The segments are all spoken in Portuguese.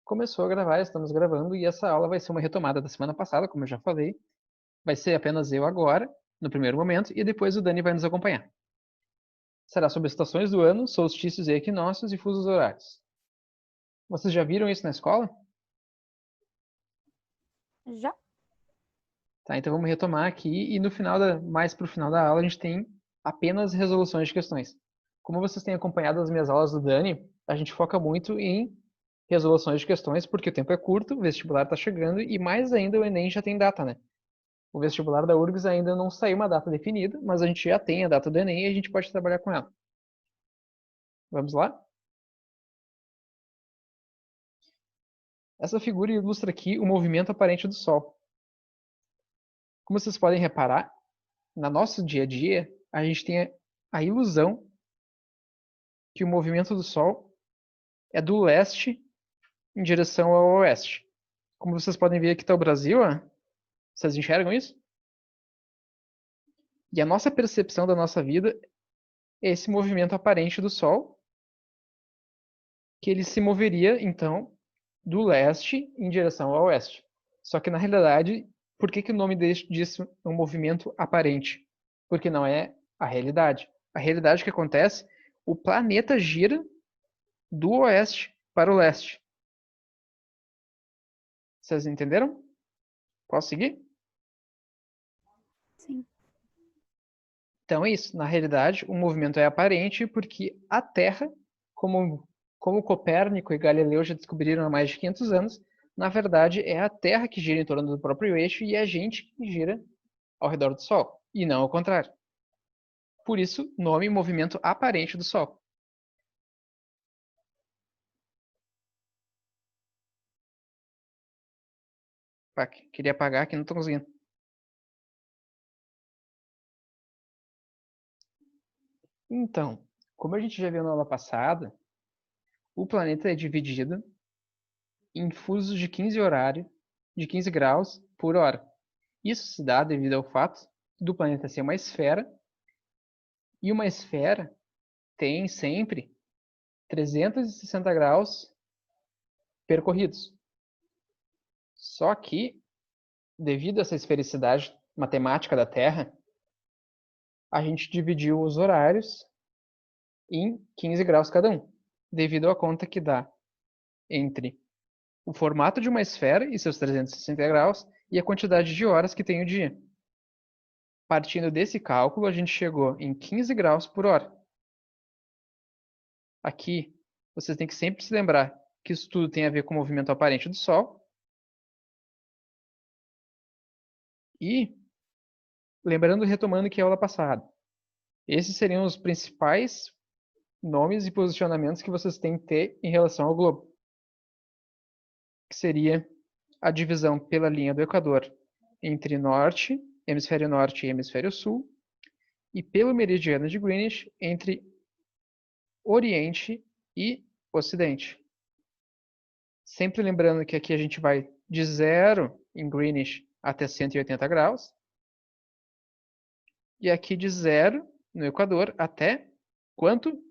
começou a gravar, estamos gravando, e essa aula vai ser uma retomada da semana passada, como eu já falei. Vai ser apenas eu agora, no primeiro momento, e depois o Dani vai nos acompanhar. Será sobre estações do ano, solstícios e equinócios e fusos horários. Vocês já viram isso na escola? Já? Tá, então vamos retomar aqui, e no final mais pro final da aula a gente tem apenas resoluções de questões. Como vocês têm acompanhado as minhas aulas do Dani, a gente foca muito em resoluções de questões, porque o tempo é curto, o vestibular está chegando, e mais ainda o Enem já tem data, né? O vestibular da URGS ainda não saiu uma data definida, mas a gente já tem a data do Enem e a gente pode trabalhar com ela. Vamos lá? Essa figura ilustra aqui o movimento aparente do Sol. Como vocês podem reparar, no nosso dia a dia, a gente tem a ilusão que o movimento do Sol é do leste em direção ao oeste. Como vocês podem ver, aqui está o Brasil, ó. Vocês enxergam isso? E a nossa percepção da nossa vida é esse movimento aparente do Sol, que ele se moveria, então, do leste em direção ao oeste. Só que, na realidade, por que o nome disso é um movimento aparente? Porque não é a realidade. A realidade que acontece, o planeta gira do oeste para o leste. Vocês entenderam? Posso seguir? Sim. Então é isso. Na realidade, o movimento é aparente porque a Terra, como Copérnico e Galileu já descobriram há mais de 500 anos, na verdade é a Terra que gira em torno do próprio eixo e é a gente que gira ao redor do Sol, e não ao contrário. Por isso, nome movimento aparente do Sol. Queria apagar aqui, não estou conseguindo. Então, como a gente já viu na aula passada, o planeta é dividido em fusos de 15 horário, de 15 graus por hora. Isso se dá devido ao fato do planeta ser uma esfera, e uma esfera tem sempre 360 graus percorridos. Só que, devido a essa esfericidade matemática da Terra, a gente dividiu os horários em 15 graus cada um, devido à conta que dá entre o formato de uma esfera e seus 360 graus e a quantidade de horas que tem o dia. Partindo desse cálculo, a gente chegou em 15 graus por hora. Aqui, vocês têm que sempre se lembrar que isso tudo tem a ver com o movimento aparente do Sol. E, lembrando, retomando que é a aula passada, esses seriam os principais nomes e posicionamentos que vocês têm que ter em relação ao globo. Que seria a divisão pela linha do Equador entre norte, hemisfério norte e hemisfério sul, e pelo meridiano de Greenwich entre oriente e ocidente. Sempre lembrando que aqui a gente vai de 0 em Greenwich até 180 graus, e aqui de 0 no Equador até quanto?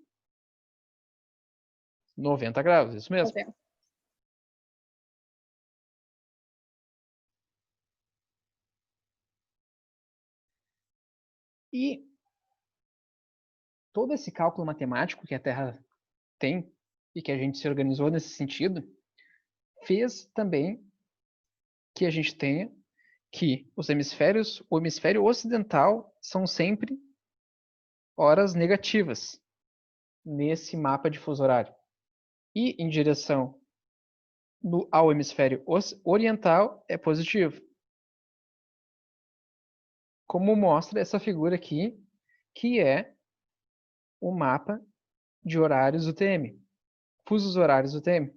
90 graus, isso mesmo. Fazendo. E todo esse cálculo matemático que a Terra tem e que a gente se organizou nesse sentido, fez também que a gente tenha que os hemisférios, o hemisfério ocidental são sempre horas negativas nesse mapa de fuso horário. E em direção ao hemisfério oriental é positivo. Como mostra essa figura aqui, que é o mapa de horários UTM, fusos horários UTM.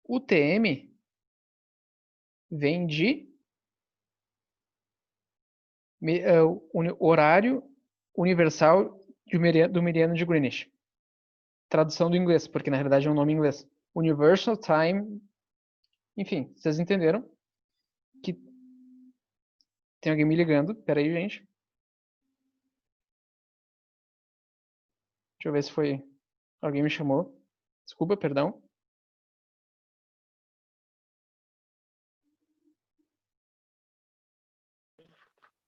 UTM vem de horário universal do meridiano de Greenwich. Tradução do inglês, porque na realidade é um nome em inglês. Universal Time. Enfim, vocês entenderam que tem alguém me ligando. Peraí, gente. Deixa eu ver se foi alguém me chamou. Desculpa, perdão.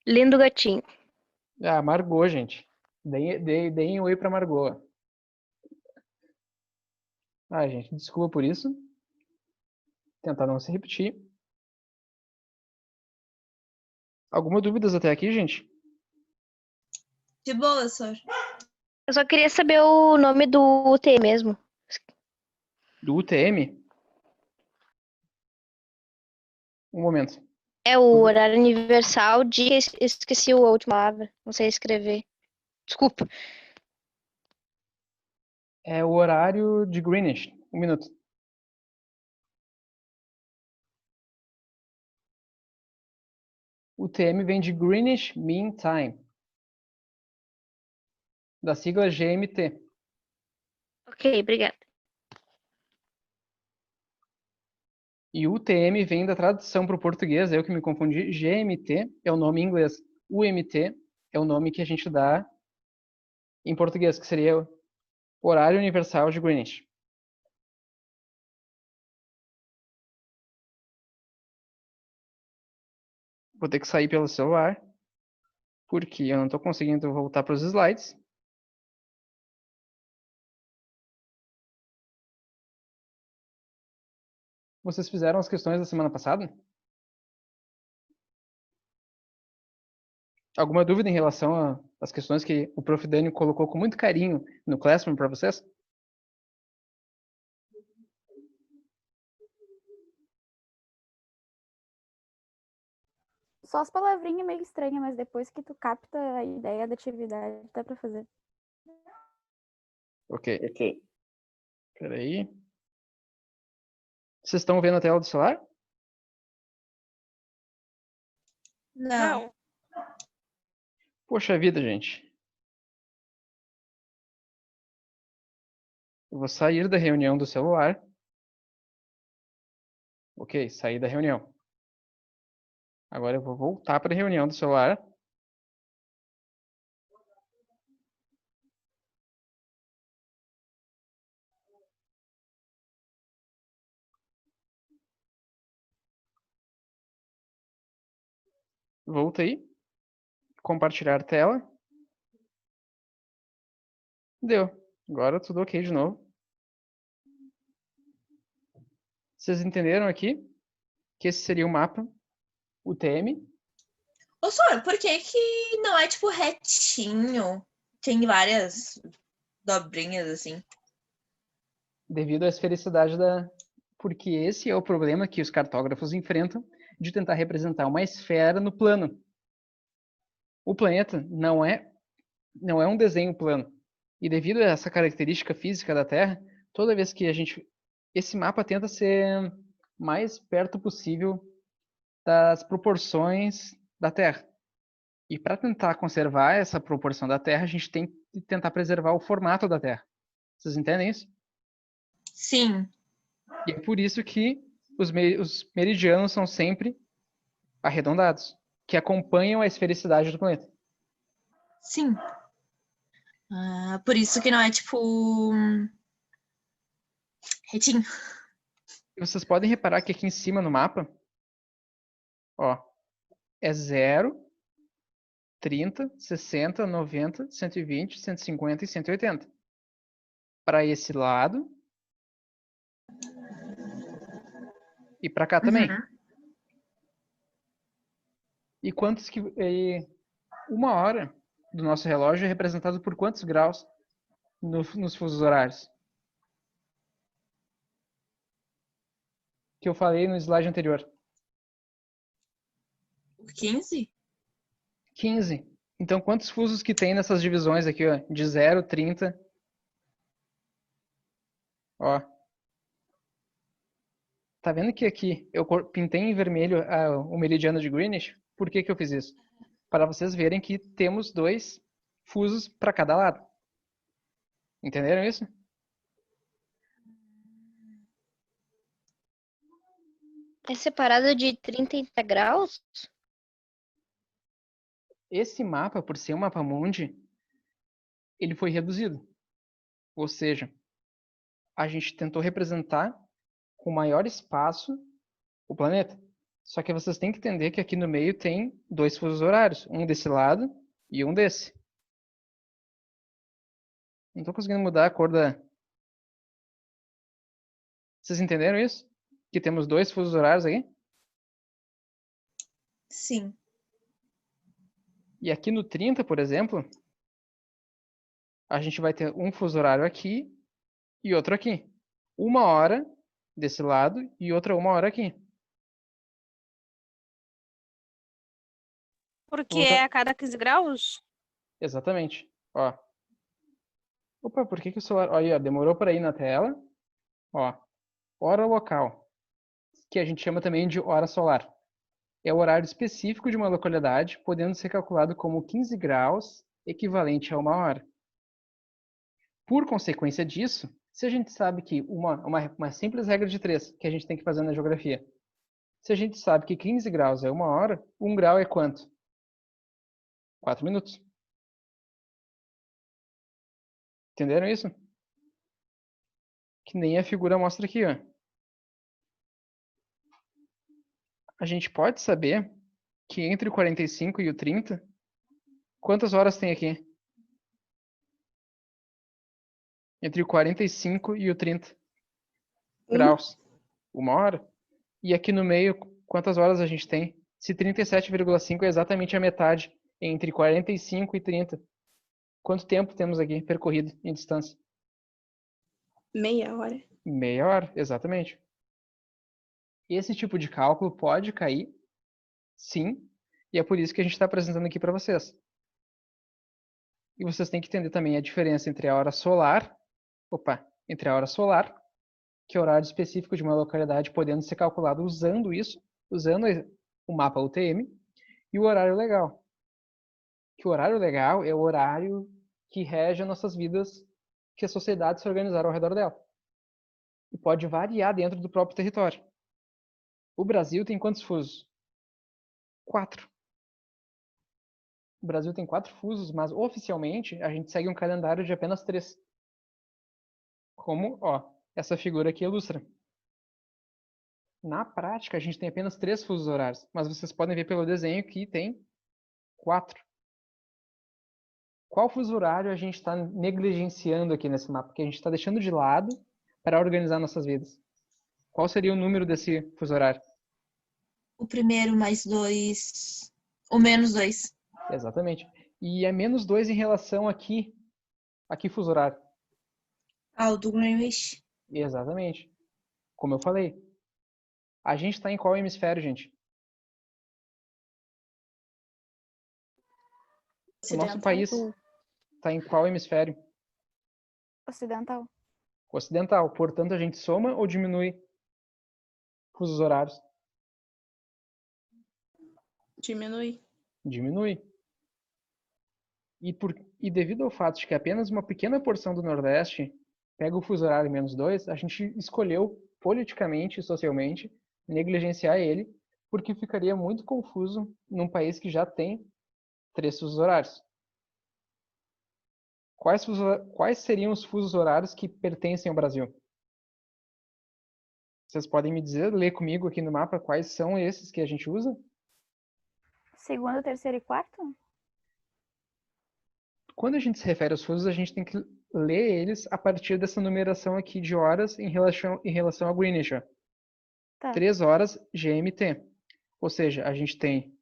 Lindo gatinho. Ah, Margot, gente. Deem oi pra Margot. Ah, gente, desculpa por isso. Tentar não se repetir. Alguma dúvidas até aqui, gente? De boa, senhor. Eu só queria saber o nome do UT mesmo. Do UTM? Um momento. É o horário universal de... Esqueci a última palavra. Não sei escrever. Desculpa. É o horário de Greenwich. Um minuto. UTM vem de Greenwich Mean Time. Da sigla GMT. Ok, obrigada. E UTM vem da tradução para o português, eu que me confundi. GMT é o nome em inglês. UMT é o nome que a gente dá em português, que seria o Horário Universal de Greenwich. Vou ter que sair pelo celular, porque eu não estou conseguindo voltar para os slides. Vocês fizeram as questões da semana passada? Alguma dúvida em relação às questões que o Prof. Dani colocou com muito carinho no Classroom para vocês? Só as palavrinhas meio estranhas, mas depois que tu capta a ideia da atividade, dá pra fazer. Ok. Peraí. Vocês estão vendo a tela do celular? Não. Poxa vida, gente. Eu vou sair da reunião do celular. Ok, saí da reunião. Agora eu vou voltar para a reunião do celular. Voltei. Compartilhar tela. Deu. Agora tudo ok de novo. Vocês entenderam aqui que esse seria o mapa UTM? Ô, senhor, por que que não é, tipo, retinho? Tem várias dobrinhas, assim. Devido à esfericidade da... Porque esse é o problema que os cartógrafos enfrentam de tentar representar uma esfera no plano. O planeta não é um desenho plano. E devido a essa característica física da Terra, toda vez que esse mapa tenta ser mais perto possível das proporções da Terra. E para tentar conservar essa proporção da Terra, a gente tem que tentar preservar o formato da Terra. Vocês entendem isso? Sim. E é por isso que os meridianos são sempre arredondados, que acompanham a esfericidade do planeta. Sim. Ah, por isso que não é, tipo, retinho. E vocês podem reparar que aqui em cima no mapa, ó, é 0, 30, 60, 90, 120, 150 e 180. Para esse lado e para cá também. E quantos que... uma hora do nosso relógio é representado por quantos graus nos fusos horários? Que eu falei no slide anterior. Por 15? 15. Então, quantos fusos que tem nessas divisões aqui, ó? De 0, 30. Ó. Tá vendo que aqui eu pintei em vermelho o meridiano de Greenwich? Por que que eu fiz isso? Para vocês verem que temos 2 fusos para cada lado. Entenderam isso? É separado de 30 graus? Esse mapa, por ser um mapa mundi, ele foi reduzido. Ou seja, a gente tentou representar com maior espaço o planeta. Só que vocês têm que entender que aqui no meio tem 2 fusos horários. Um desse lado e um desse. Não tô conseguindo mudar a cor da... Vocês entenderam isso? Que temos 2 fusos horários aqui? Sim. E aqui no 30, por exemplo, a gente vai ter um fuso horário aqui e outro aqui. 1 hora desse lado e outra 1 hora aqui. Porque Volta- é a cada 15 graus? Exatamente. Ó. Opa, por que que o celular... Ó, aí, ó, demorou para ir na tela. Ó. Hora local, que a gente chama também de hora solar. É o horário específico de uma localidade, podendo ser calculado como 15 graus, equivalente a 1 hora. Por consequência disso, se a gente sabe que uma simples regra de 3 que a gente tem que fazer na geografia, se a gente sabe que 15 graus é 1 hora, 1 grau é quanto? 4 minutos. Entenderam isso? Que nem a figura mostra aqui, ó. A gente pode saber que entre o 45 e o 30, quantas horas tem aqui? Entre o 45 e o 30 graus. 1 hora. E aqui no meio, quantas horas a gente tem? Se 37,5 é exatamente a metade entre 45 e 30. Quanto tempo temos aqui percorrido em distância? Meia hora. Meia hora, exatamente. Esse tipo de cálculo pode cair, sim, e é por isso que a gente está apresentando aqui para vocês. E vocês têm que entender também a diferença entre a hora solar, entre a hora solar, que é o horário específico de uma localidade podendo ser calculado usando isso, usando o mapa UTM, e o horário legal. Que o horário legal é o horário que rege as nossas vidas, que a sociedade se organizaram ao redor dela. E pode variar dentro do próprio território. O Brasil tem quantos fusos? 4. O Brasil tem 4 fusos, mas oficialmente a gente segue um calendário de apenas 3. Como, ó, essa figura aqui ilustra. Na prática, a gente tem apenas 3 fusos horários, mas vocês podem ver pelo desenho que tem 4. Qual fuso horário a gente está negligenciando aqui nesse mapa? Que a gente está deixando de lado para organizar nossas vidas? Qual seria o número desse fuso horário? O primeiro mais 2. O menos 2. Exatamente. E é menos 2 em relação aqui. Aqui fuso horário. O do Greenwich. Exatamente. Como eu falei. A gente está em qual hemisfério, gente? O nosso país está em qual hemisfério? Ocidental. Ocidental. Portanto, a gente soma ou diminui fusos horários? Diminui. Diminui. E devido ao fato de que apenas uma pequena porção do Nordeste pega o fuso horário menos 2, a gente escolheu politicamente e socialmente negligenciar ele, porque ficaria muito confuso num país que já tem 3 fusos horários. Quais seriam os fusos horários que pertencem ao Brasil? Vocês podem me dizer, ler comigo aqui no mapa, quais são esses que a gente usa? Segundo, terceiro e quarto? Quando a gente se refere aos fusos, a gente tem que ler eles a partir dessa numeração aqui de horas em relação a Greenwich. Tá. 3 horas GMT. Ou seja, a gente tem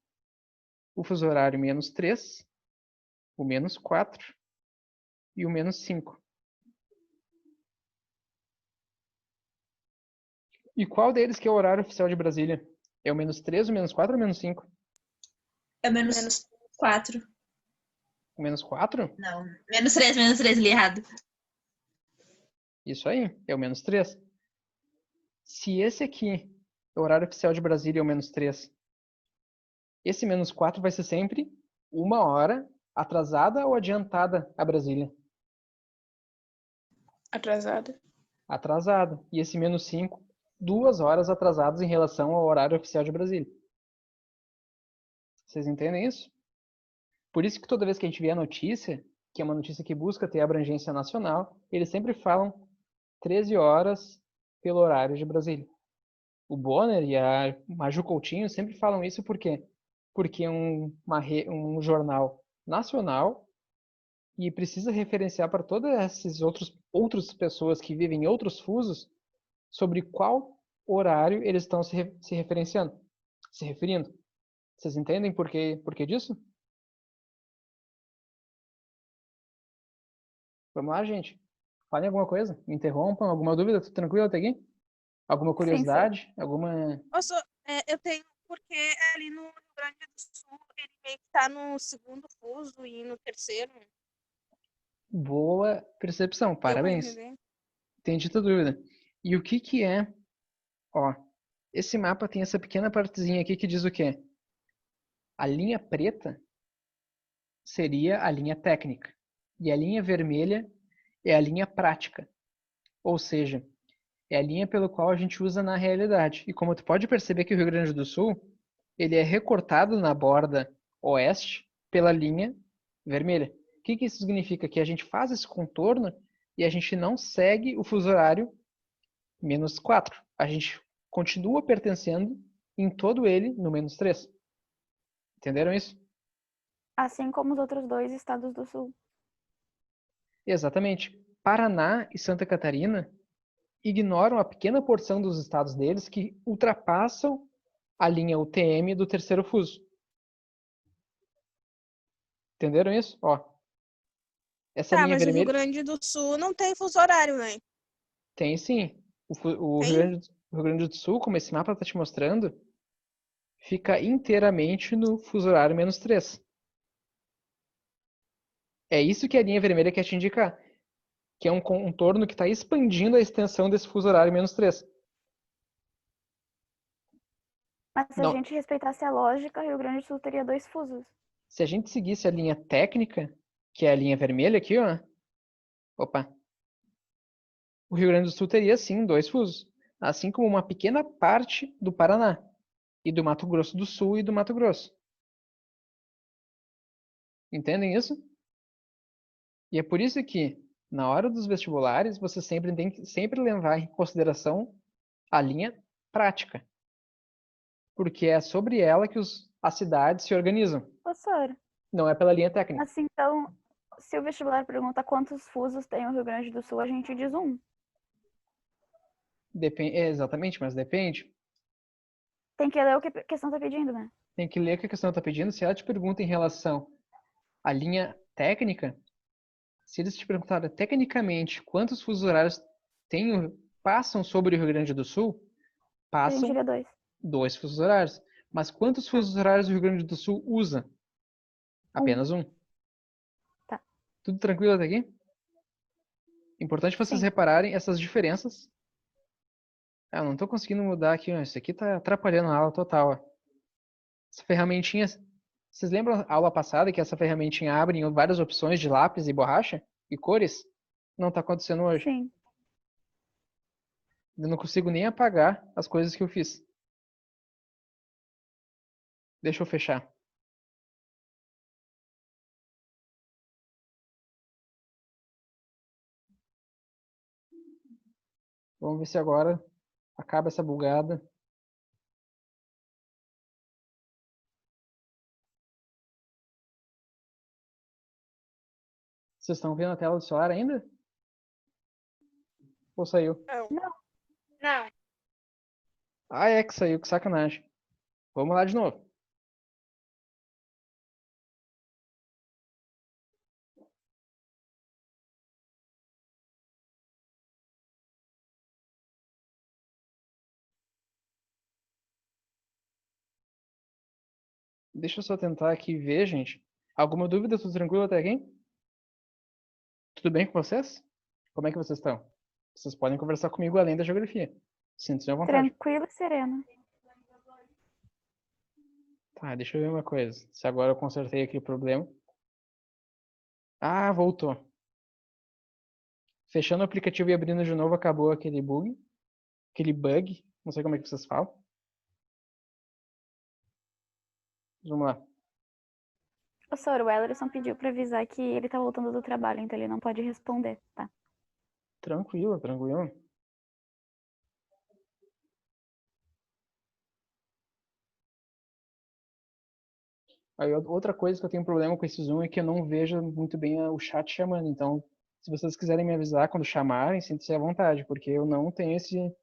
o fuso horário menos 3, o menos 4 e o menos 5. E qual deles que é o horário oficial de Brasília? É o menos 3, o menos 4 ou o menos 5? É o menos 4. O menos 4? Não. Menos 3, li errado. Isso aí, é o menos 3. Se esse aqui é o horário oficial de Brasília, é o menos 3, esse menos 4 vai ser sempre 1 hora atrasada ou adiantada a Brasília? Atrasada. Atrasada. E esse menos 5, 2 horas atrasadas em relação ao horário oficial de Brasília. Vocês entendem isso? Por isso que toda vez que a gente vê a notícia, que é uma notícia que busca ter abrangência nacional, eles sempre falam 13 horas pelo horário de Brasília. O Bonner e a Maju Coutinho sempre falam isso por quê? Porque é um jornal nacional e precisa referenciar para todas essas outras pessoas que vivem em outros fusos sobre qual horário eles estão se referenciando, se referindo. Vocês entendem por quê disso? Vamos lá, gente. Falem alguma coisa, me interrompam, alguma dúvida? Tudo tranquilo até aqui? Alguma Sim, curiosidade? Alguma... Eu tenho, porque ali no Rio Grande do Sul, ele meio que tá no segundo fuso e no terceiro. Boa percepção, Deu pra parabéns. entender? Entendi tua dúvida. E o que que é? Ó, esse mapa tem essa pequena partezinha aqui que diz o quê? A linha preta seria a linha técnica e a linha vermelha é a linha prática. Ou seja, é a linha pelo qual a gente usa na realidade. E como tu pode perceber que o Rio Grande do Sul, ele é recortado na borda oeste pela linha vermelha. O que que isso significa? Que a gente faz esse contorno e a gente não segue o fuso horário -4. A gente continua pertencendo em todo ele no -3. Entenderam isso? Assim como os outros 2 estados do sul. Exatamente. Paraná e Santa Catarina ignoram a pequena porção dos estados deles que ultrapassam a linha UTM do terceiro fuso. Entenderam isso? Ó, essa Tá, linha mas o Rio vermelha Grande do Sul não tem fuso horário, né? tem sim. O Tem? Rio Grande do Sul, como esse mapa está te mostrando, fica inteiramente no fuso horário -3. É isso que a linha vermelha quer te indicar, que é um contorno que está expandindo a extensão desse fuso horário -3. Mas se a Não, gente respeitasse a lógica, Rio Grande do Sul teria 2 fusos. se a gente seguisse a linha técnica, que é a linha vermelha aqui, ó. Opa. O Rio Grande do Sul teria sim 2 fusos, assim como uma pequena parte do Paraná e do Mato Grosso do Sul e do Mato Grosso. Entendem isso? E é por isso que, na hora dos vestibulares, você sempre tem que levar em consideração a linha prática, porque é sobre ela que as cidades se organizam, Professor, não é pela linha técnica. assim então, se o vestibular pergunta quantos fusos tem o Rio Grande do Sul, a gente diz 1. Depende, exatamente, mas depende. Tem que ler o que a questão tá pedindo, né? Tem que ler o que a questão está pedindo. Se ela te pergunta em relação à linha técnica, se eles te perguntarem tecnicamente quantos fusos horários passam sobre o Rio Grande do Sul, A gente passam diria 2. 2 fusos horários. Mas quantos fusos horários o Rio Grande do Sul usa? Apenas um. Tá. Tudo tranquilo até aqui? Importante vocês Sim. repararem essas diferenças. Eu não estou conseguindo mudar aqui, ó. Isso aqui está atrapalhando a aula total. Ó. Essa ferramentinha. Vocês lembram a aula passada que essa ferramentinha abre em várias opções de lápis e borracha e cores? Não está acontecendo hoje. Sim. Eu não consigo nem apagar as coisas que eu fiz. Deixa eu fechar. Vamos ver se agora acaba essa bugada. Vocês estão vendo a tela do celular ainda? Ou saiu? Não. Ah, é que saiu, que sacanagem. Vamos lá de novo. Deixa eu só tentar aqui ver, gente. Alguma dúvida? Tudo tranquilo até aqui? Tudo bem com vocês? Como é que vocês estão? Vocês podem conversar comigo além da geografia. Sintam-se à vontade. Tranquilo e sereno. Tá, deixa eu ver uma coisa. Se agora eu consertei aqui o problema. Ah, voltou. Fechando o aplicativo e abrindo de novo, acabou aquele bug. Aquele bug. Não sei como é que vocês falam. Vamos lá. Professor, o Ellerson pediu pra avisar que ele tá voltando do trabalho, então ele não pode responder, tá? Tranquilo, tranquilo. Aí outra coisa que eu tenho problema com esse Zoom é que eu não vejo muito bem o chat chamando. Então, se vocês quiserem me avisar quando chamarem, sinta-se à vontade, porque eu não tenho esse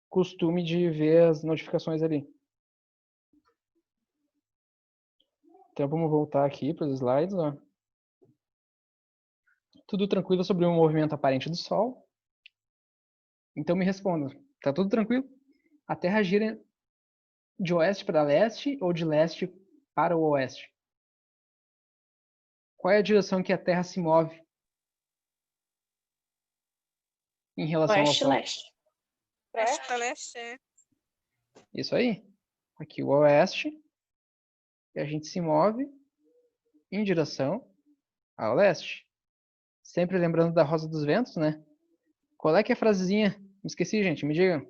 costume de ver as notificações ali. Então vamos voltar aqui para os slides. Ó. Tudo tranquilo sobre o movimento aparente do Sol? Então me responda, tá tudo tranquilo? A Terra gira de oeste para leste ou de leste para o oeste? Qual é a direção que a Terra se move em relação ao Oeste, Sol? leste. Leste pra leste, é. Isso aí. Aqui o oeste. E a gente se move em direção ao leste. Sempre lembrando da Rosa dos Ventos, né? Qual é que é a frasezinha? Me esqueci, gente. Me digam.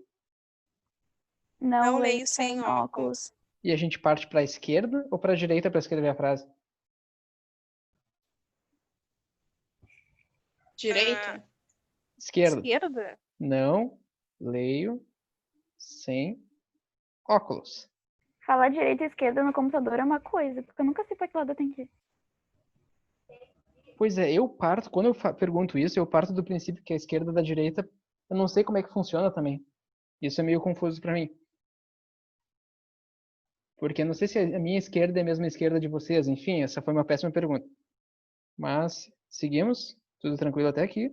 Não leio leio sem óculos. E a gente parte para a esquerda ou para a direita para escrever a frase? Direita. Esquerda. Esquerda? Não leio sem óculos. Falar direita e esquerda no computador é uma coisa, porque eu nunca sei pra que lado eu tenho que ir. Pois é, eu parto, quando eu pergunto isso, eu parto do princípio que a esquerda da direita, eu não sei como é que funciona também. Isso é meio confuso para mim. Porque eu não sei se a minha esquerda é a mesma esquerda de vocês. Enfim, essa foi uma péssima pergunta. Mas, seguimos. Tudo tranquilo até aqui.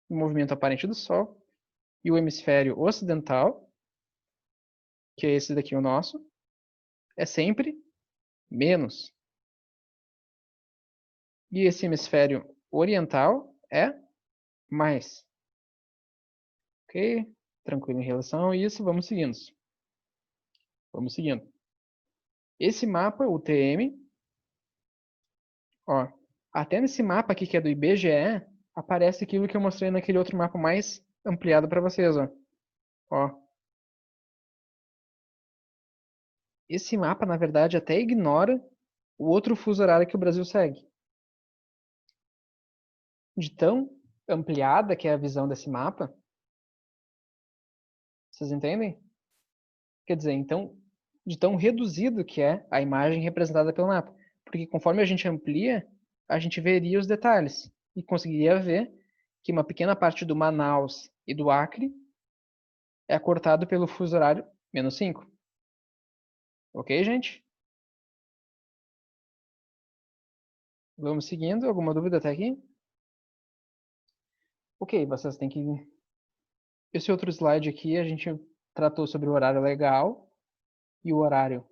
O movimento aparente do Sol. E o hemisfério ocidental, que é esse daqui o nosso, é sempre menos. E esse hemisfério oriental é mais. Ok? Tranquilo em relação a isso. Vamos seguindo. Vamos seguindo. Esse mapa, o TM, ó, até nesse mapa aqui que é do IBGE, aparece aquilo que eu mostrei naquele outro mapa mais ampliado para vocês, ó. Ó. Esse mapa, na verdade, até ignora o outro fuso horário que o Brasil segue. De tão ampliada que é a visão desse mapa, vocês entendem? Quer dizer, então, de tão reduzido que é a imagem representada pelo mapa. Porque conforme a gente amplia, a gente veria os detalhes e conseguiria ver que uma pequena parte do Manaus e do Acre é cortado pelo fuso horário -5. Ok, gente? Vamos seguindo. Alguma dúvida até aqui? Ok, vocês têm que... Esse outro slide aqui, a gente tratou sobre o horário legal e o horário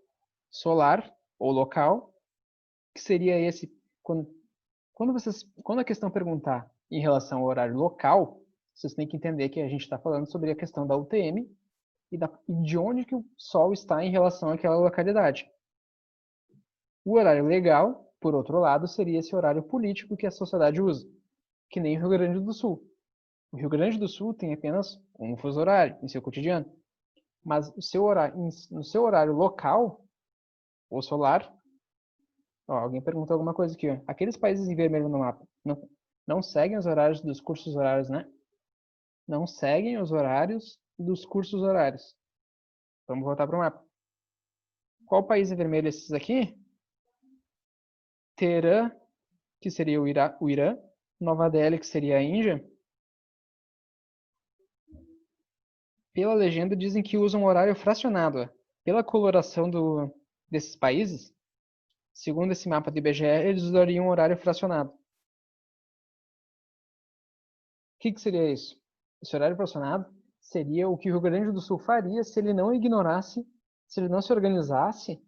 solar ou local, que seria esse... Quando a questão perguntar em relação ao horário local, vocês têm que entender que a gente está falando sobre a questão da UTM e de onde que o Sol está em relação àquela localidade. O horário legal, por outro lado, seria esse horário político que a sociedade usa, que nem o Rio Grande do Sul. O Rio Grande do Sul tem apenas um fuso horário em seu cotidiano, mas no seu horário local, ou solar, ó, alguém perguntou alguma coisa aqui, ó. Aqueles países em vermelho no mapa não seguem os horários dos cursos horários, né? Não seguem os horários dos cursos horários. Vamos voltar para o mapa. Qual país em vermelho é esses aqui? Teherã, que seria o Irã. Nova Delhi, que seria a Índia. Pela legenda, dizem que usam horário fracionado. Ó. Pela coloração desses países, segundo esse mapa do IBGE, eles usariam um horário fracionado. O que seria isso? Esse horário fracionado seria o que o Rio Grande do Sul faria se ele não ignorasse, se ele não se organizasse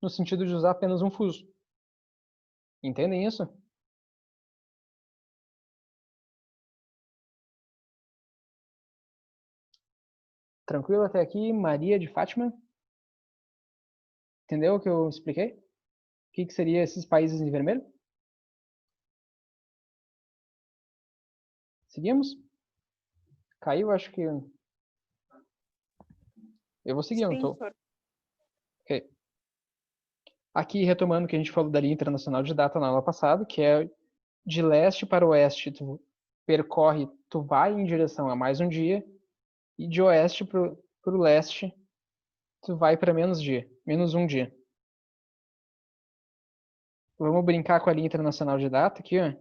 no sentido de usar apenas um fuso. Entendem isso? Tranquilo até aqui? Maria de Fátima? Entendeu o que eu expliquei? O que seria esses países em vermelho? Seguimos? Caiu, acho que... Eu vou seguir, eu não Sim, tô... senhor. Ok. Aqui, retomando o que a gente falou da linha internacional de data na aula passada, que é de leste para oeste, tu vai em direção a mais um dia, e de oeste para o leste, tu vai para menos um dia. Vamos brincar com a linha internacional de data aqui, ó.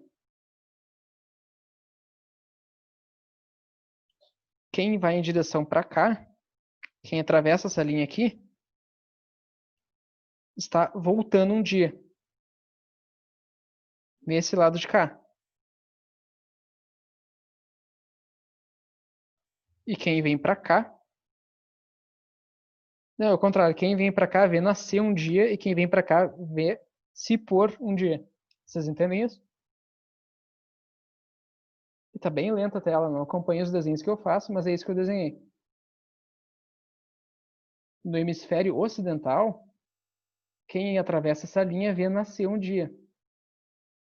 Quem vai em direção para cá, quem atravessa essa linha aqui, está voltando um dia. Nesse lado de cá. E quem vem para cá... Não, é o contrário. Quem vem para cá vê nascer um dia e quem vem para cá vê se pôr um dia. Vocês entendem isso? E tá bem lenta a tela, não acompanha os desenhos que eu faço, mas é isso que eu desenhei. No hemisfério ocidental, quem atravessa essa linha vê nascer um dia.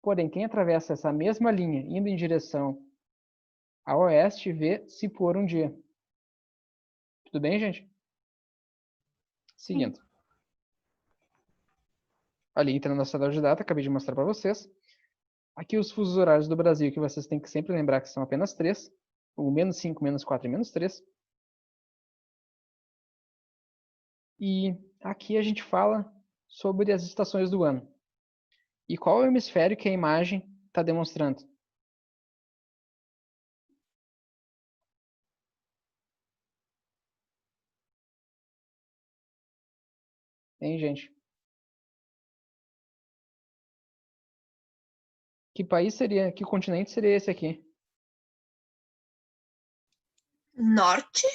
Porém, quem atravessa essa mesma linha, indo em direção a oeste, vê se pôr um dia. Tudo bem, gente? Seguindo. A linha internacional de data, acabei de mostrar para vocês. Aqui os fusos horários do Brasil, que vocês têm que sempre lembrar que são apenas 3. O menos 5, menos 4 e menos 3. E aqui a gente fala sobre as estações do ano. E qual é o hemisfério que a imagem está demonstrando? Hein, gente? Que país seria, que continente seria esse aqui? Norte?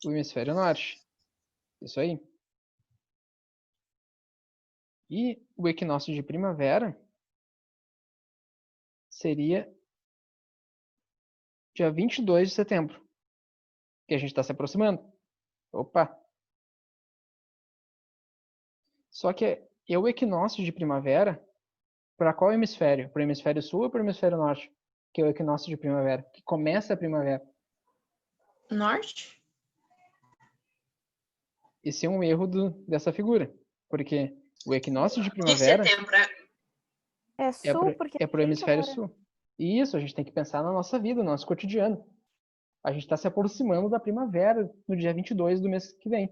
O hemisfério norte. Isso aí. E o equinócio de primavera seria dia 22 de setembro. Que a gente está se aproximando. Opa! Só que é o equinócio de primavera para qual hemisfério? Para o hemisfério sul ou para o hemisfério norte? Que é o equinócio de primavera, que começa a primavera. Norte? Esse é um erro dessa figura. Porque o equinócio de De primavera setembro. É sul, porque é pro hemisfério agora. sul. E isso, a gente tem que pensar na nossa vida, no nosso cotidiano. A gente está se aproximando da primavera no dia 22 do mês que vem.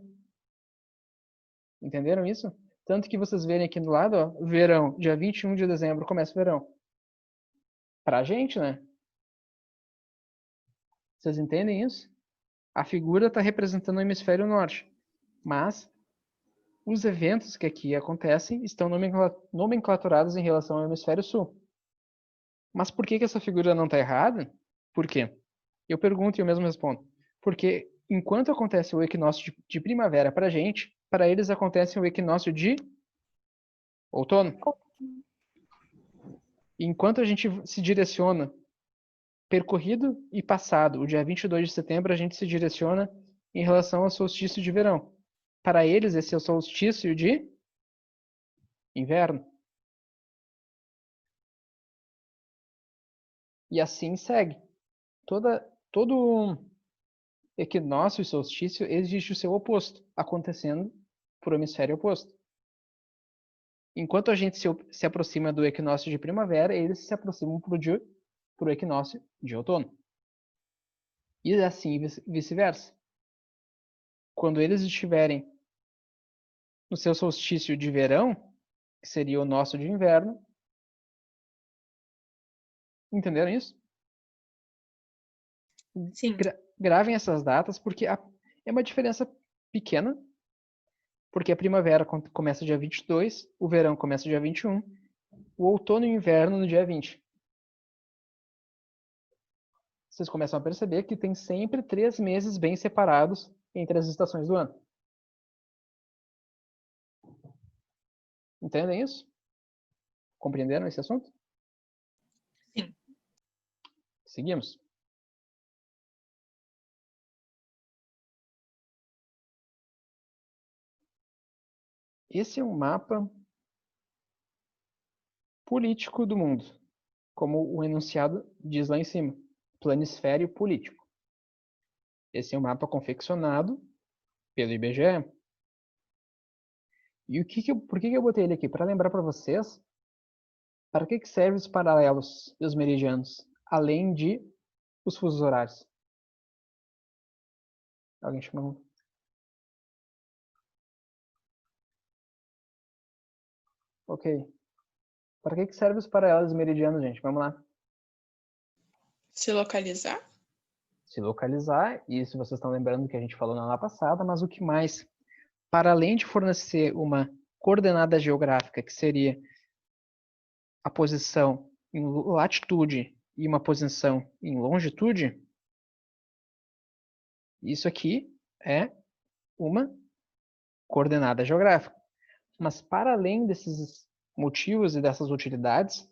Entenderam isso? Tanto que vocês verem aqui do lado, ó, verão, dia 21 de dezembro começa o verão. Pra gente, né? Vocês entendem isso? A figura está representando o hemisfério norte. Mas os eventos que aqui acontecem estão nomenclaturados em relação ao hemisfério sul. Mas por que essa figura não está errada? Por quê? Eu pergunto e eu mesmo respondo. Porque enquanto acontece o equinócio de primavera para a gente, para eles acontece o equinócio de outono. Enquanto a gente se direciona percorrido e passado, o dia 22 de setembro, a gente se direciona em relação ao solstício de verão. Para eles, esse é o solstício de inverno. E assim segue. Todo equinócio e solstício existe o seu oposto, acontecendo por hemisfério oposto. Enquanto a gente se aproxima do equinócio de primavera, eles se aproximam para o equinócio de outono. E assim vice-versa. Quando eles estiverem no seu solstício de verão, que seria o nosso de inverno, entenderam isso? Sim. Gravem essas datas, porque é uma diferença pequena, porque a primavera começa dia 22, o verão começa dia 21, o outono e o inverno no dia 20. Vocês começam a perceber que tem sempre 3 meses bem separados entre as estações do ano. Entendem isso? Compreenderam esse assunto? Sim. Seguimos. Esse é um mapa político do mundo, como o enunciado diz lá em cima, planisfério político. Esse é um mapa confeccionado pelo IBGE. E por que eu botei ele aqui? Para lembrar para vocês para que servem os paralelos e os meridianos, além de os fusos horários. Alguém chamou? Ok. Para que servem os paralelos e meridianos, gente? Vamos lá. Se localizar? Se localizar, e se vocês estão lembrando que a gente falou na aula passada, mas o que mais? Para além de fornecer uma coordenada geográfica, que seria a posição em latitude e uma posição em longitude, isso aqui é uma coordenada geográfica. Mas para além desses motivos e dessas utilidades,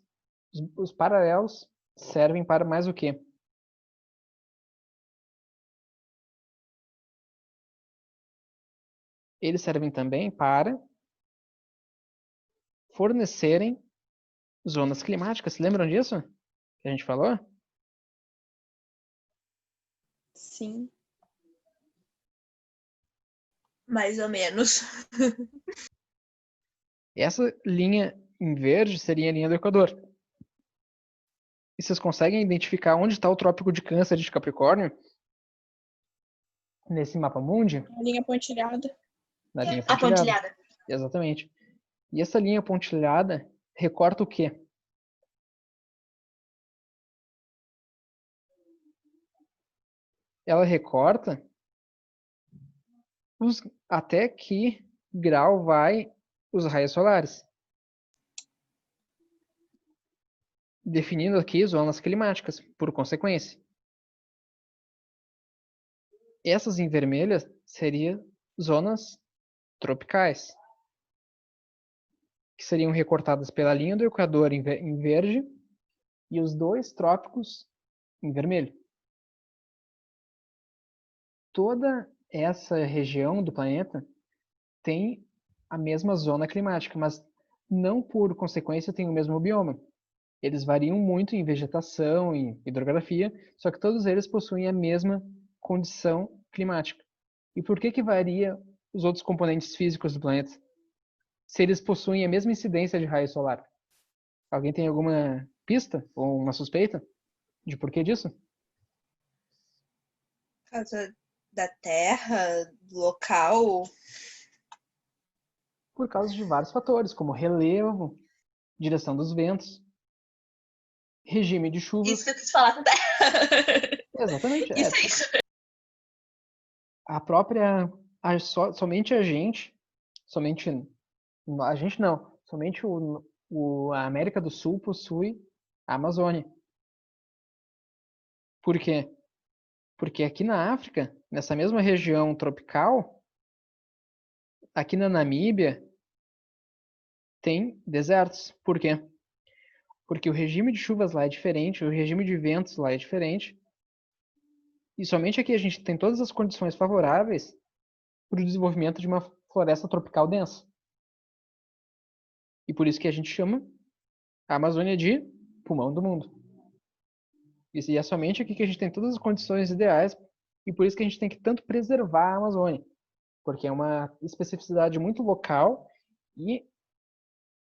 os paralelos servem para mais o quê? Eles servem também para fornecerem zonas climáticas. Lembram disso? Que a gente falou? Sim. Mais ou menos. Essa linha em verde seria a linha do Equador. E vocês conseguem identificar onde está o Trópico de Câncer de Capricórnio? Nesse mapa mundi? A linha pontilhada. Na linha A pontilhada. pontilhada. Exatamente. E essa linha pontilhada recorta o quê? Ela recorta até que grau vai os raios solares. Definindo aqui zonas climáticas, por consequência. Essas em vermelho seriam zonas tropicais, que seriam recortadas pela linha do Equador em verde e os dois trópicos em vermelho. Toda essa região do planeta tem a mesma zona climática, mas não por consequência tem o mesmo bioma. Eles variam muito em vegetação, em hidrografia, só que todos eles possuem a mesma condição climática. E por que varia os outros componentes físicos do planeta? Se eles possuem a mesma incidência de raio solar. Alguém tem alguma pista ou uma suspeita de porquê disso? Por causa da terra, do local. Por causa de vários fatores, como relevo, direção dos ventos, regime de chuvas. Isso que eu quis falar com terra. Exatamente. Isso. A própria, somente a gente não, somente a América do Sul possui a Amazônia. Por quê? Porque aqui na África, nessa mesma região tropical, aqui na Namíbia, tem desertos. Por quê? Porque o regime de chuvas lá é diferente, o regime de ventos lá é diferente. E somente aqui a gente tem todas as condições favoráveis para o desenvolvimento de uma floresta tropical densa. E por isso que a gente chama a Amazônia de pulmão do mundo. E é somente aqui que a gente tem todas as condições ideais e por isso que a gente tem que tanto preservar a Amazônia. Porque é uma especificidade muito local e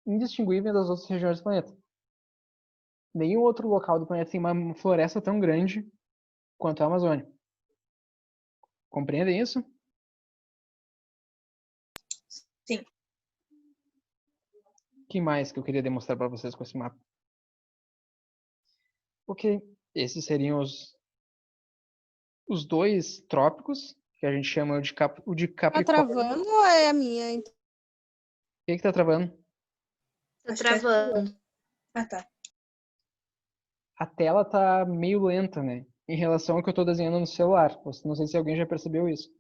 indistinguível das outras regiões do planeta. Nenhum outro local do planeta tem uma floresta tão grande quanto a Amazônia. Compreendem isso? Sim. O que mais que eu queria demonstrar para vocês com esse mapa? Ok, esses seriam os dois trópicos, que a gente chama de o de Tá Capricórnio. travando ou é a minha? O que tá travando? Tá Acho que é travando. Ah, tá. A tela tá meio lenta, né? Em relação ao que eu tô desenhando no celular. Não sei se alguém já percebeu isso.